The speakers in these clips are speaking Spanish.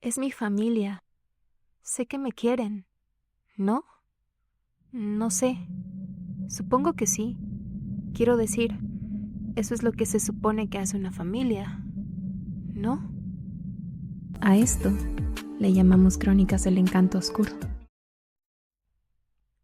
Es mi familia. Sé que me quieren, ¿no? No sé. Supongo que sí. Quiero decir, eso es lo que se supone que hace una familia, ¿no? A esto le llamamos Crónicas del Encanto Oscuro.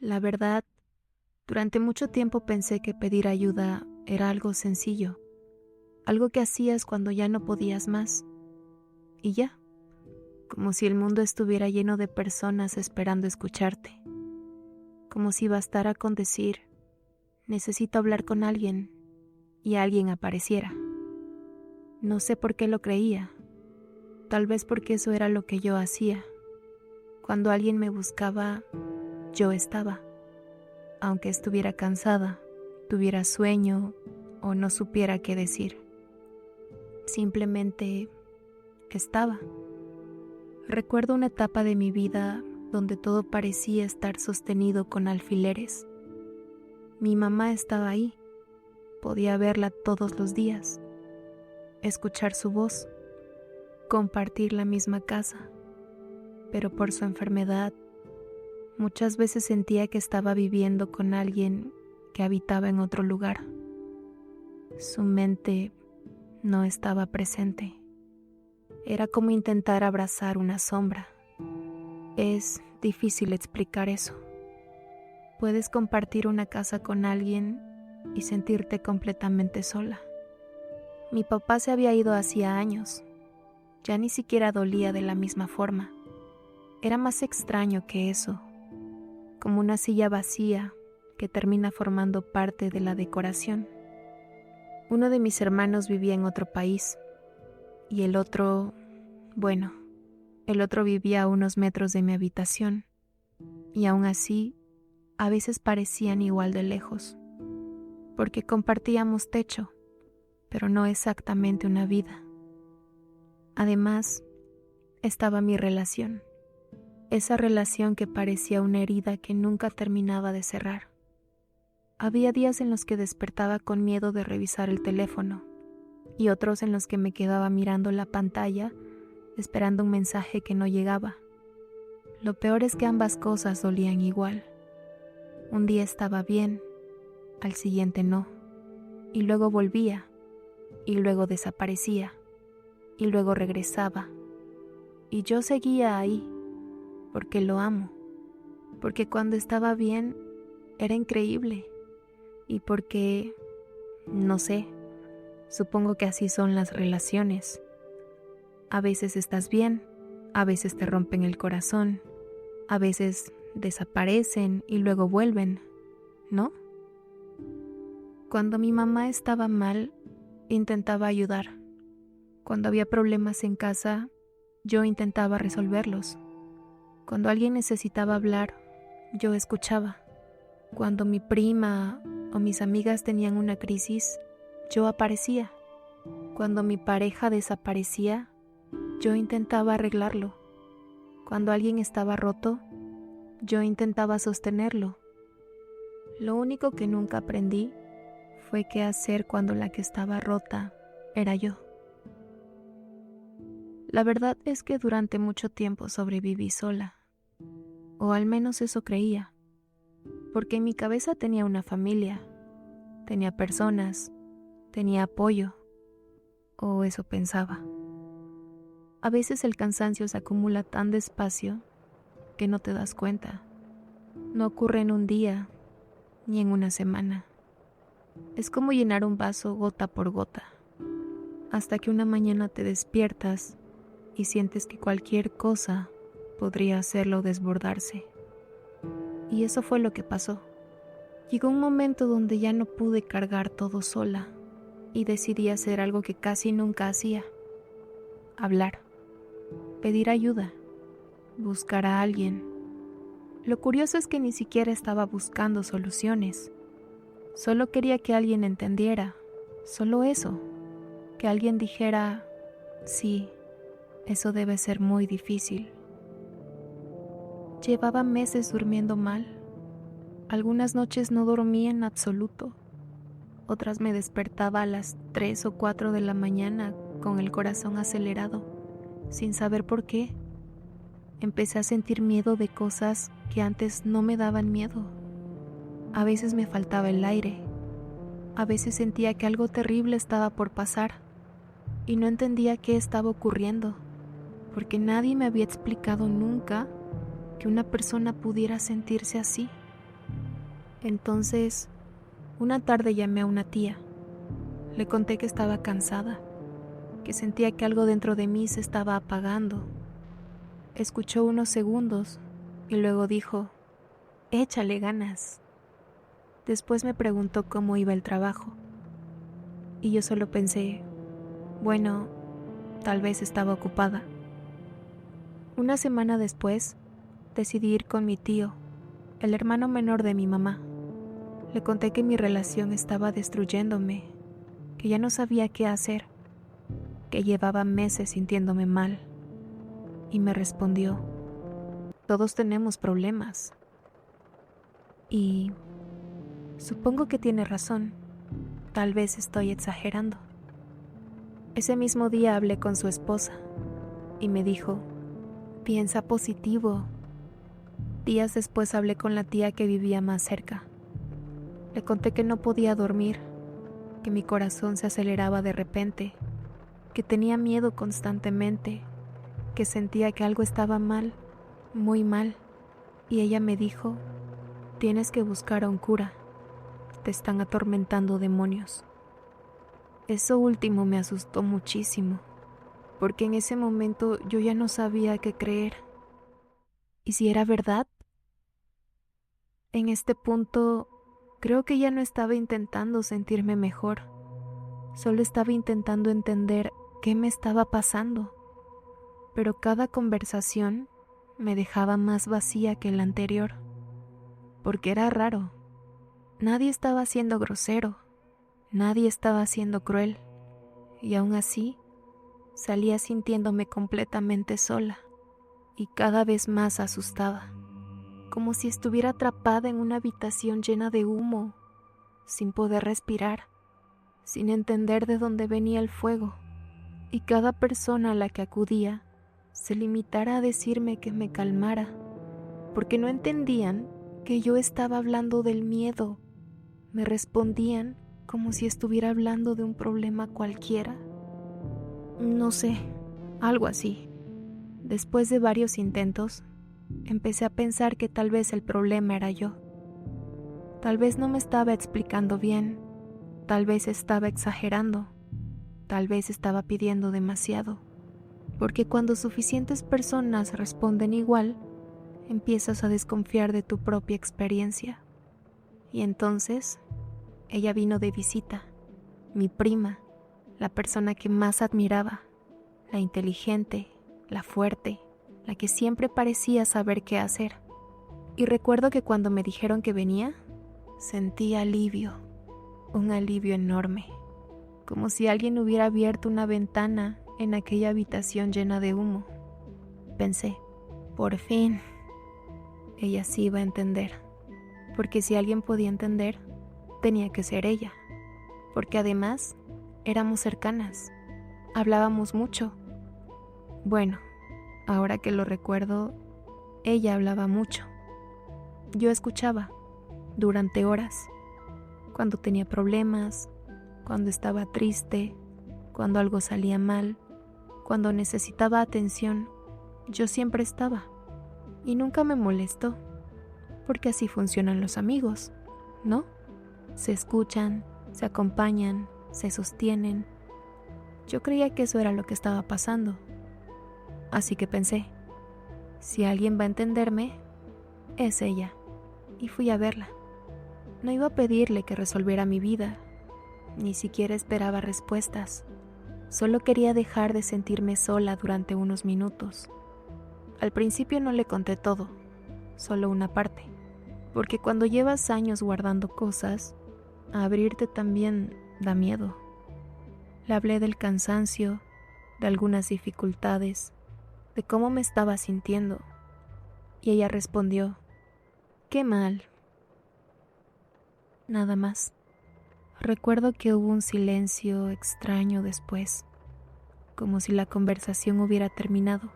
La verdad, durante mucho tiempo pensé que pedir ayuda era algo sencillo, algo que hacías cuando ya no podías más. Y ya, como si el mundo estuviera lleno de personas esperando escucharte. Como si bastara con decir, necesito hablar con alguien, y alguien apareciera. No sé por qué lo creía, tal vez porque eso era lo que yo hacía. Cuando alguien me buscaba, yo estaba, aunque estuviera cansada, tuviera sueño o no supiera qué decir. Simplemente estaba. Recuerdo una etapa de mi vida donde todo parecía estar sostenido con alfileres. Mi mamá estaba ahí, podía verla todos los días, escuchar su voz, compartir la misma casa, pero por su enfermedad, muchas veces sentía que estaba viviendo con alguien que habitaba en otro lugar. Su mente no estaba presente. Era como intentar abrazar una sombra. Es difícil explicar eso. Puedes compartir una casa con alguien y sentirte completamente sola. Mi papá se había ido hacía años. Ya ni siquiera dolía de la misma forma. Era más extraño que eso, como una silla vacía que termina formando parte de la decoración. Uno de mis hermanos vivía en otro país y el otro vivía a unos metros de mi habitación y aún así a veces parecían igual de lejos, porque compartíamos techo, pero no exactamente una vida. Además, estaba mi relación, esa relación que parecía una herida que nunca terminaba de cerrar. Había días en los que despertaba con miedo de revisar el teléfono y otros en los que me quedaba mirando la pantalla esperando un mensaje que no llegaba. Lo peor es que ambas cosas dolían igual. Un día estaba bien, al siguiente no, y luego volvía, y luego desaparecía, y luego regresaba. Y yo seguía ahí, porque lo amo, porque cuando estaba bien era increíble, y porque, no sé, supongo que así son las relaciones. A veces estás bien, a veces te rompen el corazón, a veces desaparecen y luego vuelven, ¿no? Cuando mi mamá estaba mal, intentaba ayudar. Cuando había problemas en casa, yo intentaba resolverlos. Cuando alguien necesitaba hablar, yo escuchaba. Cuando mi prima o mis amigas tenían una crisis, yo aparecía. Cuando mi pareja desaparecía, yo intentaba arreglarlo. Cuando alguien estaba roto, yo intentaba sostenerlo. Lo único que nunca aprendí fue qué hacer cuando la que estaba rota era yo. La verdad es que durante mucho tiempo sobreviví sola, o al menos eso creía, porque en mi cabeza tenía una familia, tenía personas, tenía apoyo, o eso pensaba. A veces el cansancio se acumula tan despacio que no te das cuenta. No ocurre en un día ni en una semana. Es como llenar un vaso gota por gota, hasta que una mañana te despiertas y sientes que cualquier cosa podría hacerlo desbordarse. Y eso fue lo que pasó. Llegó un momento donde ya no pude cargar todo sola y decidí hacer algo que casi nunca hacía: hablar, pedir ayuda, buscar a alguien. Lo curioso es que ni siquiera estaba buscando soluciones. Solo quería que alguien entendiera, solo eso, que alguien dijera, sí, eso debe ser muy difícil. Llevaba meses durmiendo mal. Algunas noches no dormía en absoluto. Otras me despertaba a las 3 o 4 de la mañana con el corazón acelerado, sin saber por qué. empecé a sentir miedo de cosas que antes no me daban miedo. A veces me faltaba el aire. A veces sentía que algo terrible estaba por pasar y no entendía qué estaba ocurriendo, porque nadie me había explicado nunca que una persona pudiera sentirse así. Entonces, una tarde llamé a una tía. Le conté que estaba cansada, que sentía que algo dentro de mí se estaba apagando. Escuchó unos segundos y luego dijo: "Échale ganas". Después me preguntó cómo iba el trabajo. Y yo solo pensé, bueno, tal vez estaba ocupada. Una semana después, decidí ir con mi tío, el hermano menor de mi mamá. Le conté que mi relación estaba destruyéndome, que ya no sabía qué hacer, que llevaba meses sintiéndome mal. Y me respondió: "Todos tenemos problemas". Y supongo que tiene razón, tal vez estoy exagerando. Ese mismo día hablé con su esposa y me dijo: "Piensa positivo". Días después hablé con la tía que vivía más cerca. Le conté que no podía dormir, que mi corazón se aceleraba de repente, que tenía miedo constantemente, que sentía que algo estaba mal, muy mal. Y ella me dijo: "Tienes que buscar a un cura, te están atormentando demonios". Eso último me asustó muchísimo, porque en ese momento yo ya no sabía qué creer. ¿Y si era verdad? En este punto, creo que ya no estaba intentando sentirme mejor, solo estaba intentando entender qué me estaba pasando. Pero cada conversación me dejaba más vacía que la anterior, porque era raro. Nadie estaba siendo grosero, nadie estaba siendo cruel, y aún así salía sintiéndome completamente sola y cada vez más asustada, como si estuviera atrapada en una habitación llena de humo, sin poder respirar, sin entender de dónde venía el fuego, y cada persona a la que acudía se limitara a decirme que me calmara, porque no entendían que yo estaba hablando del miedo. Me respondían como si estuviera hablando de un problema cualquiera. No sé, algo así. Después de varios intentos, empecé a pensar que tal vez el problema era yo. Tal vez no me estaba explicando bien, tal vez estaba exagerando, tal vez estaba pidiendo demasiado. Porque cuando suficientes personas responden igual, empiezas a desconfiar de tu propia experiencia. Y entonces, ella vino de visita, mi prima, la persona que más admiraba, la inteligente, la fuerte, la que siempre parecía saber qué hacer. Y recuerdo que cuando me dijeron que venía, sentí alivio, un alivio enorme, como si alguien hubiera abierto una ventana en aquella habitación llena de humo. Pensé, por fin, ella sí iba a entender, porque si alguien podía entender, tenía que ser ella, porque además éramos cercanas, hablábamos mucho. Bueno, ahora que lo recuerdo, ella hablaba mucho. Yo escuchaba durante horas, cuando tenía problemas, cuando estaba triste, cuando algo salía mal, cuando necesitaba atención. Yo siempre estaba y nunca me molestó, porque así funcionan los amigos, ¿no? Se escuchan, se acompañan, se sostienen. Yo creía que eso era lo que estaba pasando. Así que pensé, si alguien va a entenderme, es ella. Y fui a verla. No iba a pedirle que resolviera mi vida, ni siquiera esperaba respuestas. Solo quería dejar de sentirme sola durante unos minutos. Al principio no le conté todo, solo una parte, porque cuando llevas años guardando cosas, abrirte también da miedo. Le hablé del cansancio, de algunas dificultades, de cómo me estaba sintiendo, y ella respondió: "Qué mal". Nada más. Recuerdo que hubo un silencio extraño después, como si la conversación hubiera terminado,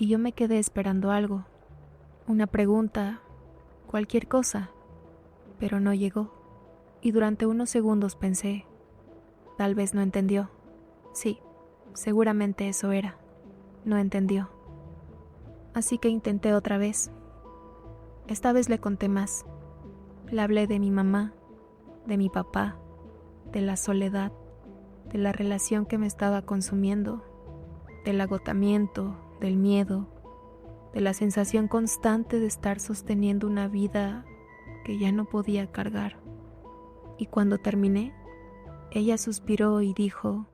y yo me quedé esperando algo, una pregunta, cualquier cosa, pero no llegó. Y durante unos segundos pensé, tal vez no entendió. Sí, seguramente eso era, no entendió. Así que intenté otra vez. Esta vez le conté más. Le hablé de mi mamá, de mi papá, de la soledad, de la relación que me estaba consumiendo, del agotamiento, del miedo, de la sensación constante de estar sosteniendo una vida que ya no podía cargar. Y cuando terminé, ella suspiró y dijo,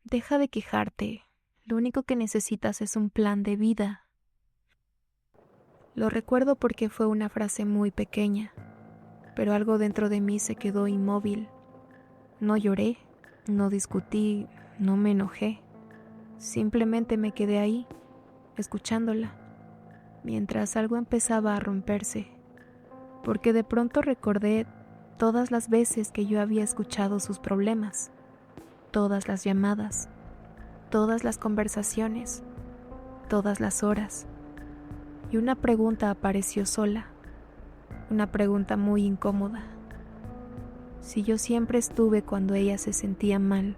deja de quejarte, lo único que necesitas es un plan de vida. Lo recuerdo porque fue una frase muy pequeña, pero algo dentro de mí se quedó inmóvil. No lloré, no discutí, no me enojé. Simplemente me quedé ahí, escuchándola, mientras algo empezaba a romperse, porque de pronto recordé todas las veces que yo había escuchado sus problemas, todas las llamadas, todas las conversaciones, todas las horas. Y una pregunta apareció sola, una pregunta muy incómoda. Si yo siempre estuve cuando ella se sentía mal,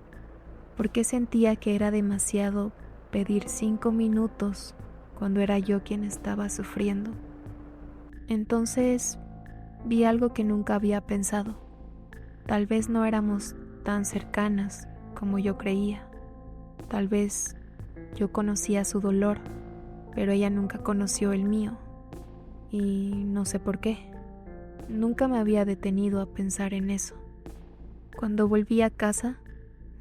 ¿por qué sentía que era demasiado pedir 5 minutos cuando era yo quien estaba sufriendo? Entonces vi algo que nunca había pensado. Tal vez no éramos tan cercanas como yo creía. Tal vez yo conocía su dolor, pero ella nunca conoció el mío. Y no sé por qué. Nunca me había detenido a pensar en eso. Cuando volví a casa,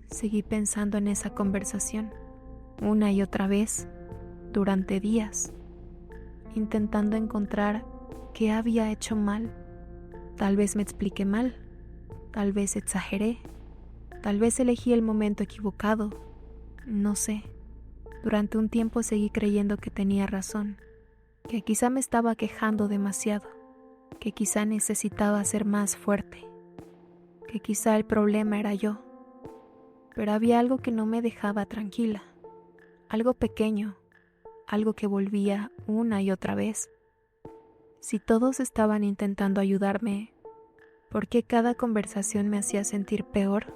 seguí pensando en esa conversación, una y otra vez, durante días, intentando encontrar qué había hecho mal. Tal vez me expliqué mal, tal vez exageré, tal vez elegí el momento equivocado, no sé. Durante un tiempo seguí creyendo que tenía razón, que quizá me estaba quejando demasiado, que quizá necesitaba ser más fuerte, que quizá el problema era yo. Pero había algo que no me dejaba tranquila, algo pequeño, algo que volvía una y otra vez. Si todos estaban intentando ayudarme, ¿por qué cada conversación me hacía sentir peor?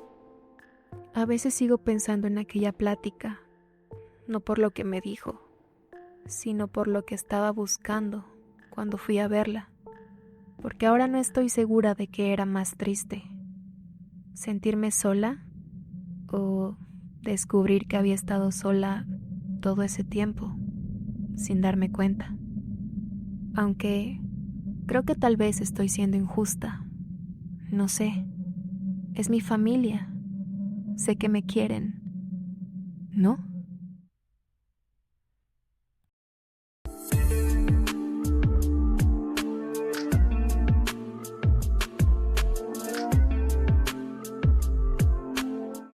A veces sigo pensando en aquella plática, no por lo que me dijo, sino por lo que estaba buscando cuando fui a verla, porque ahora no estoy segura de qué era más triste, sentirme sola o descubrir que había estado sola todo ese tiempo, sin darme cuenta. Aunque creo que tal vez estoy siendo injusta, no sé, es mi familia, sé que me quieren, ¿no?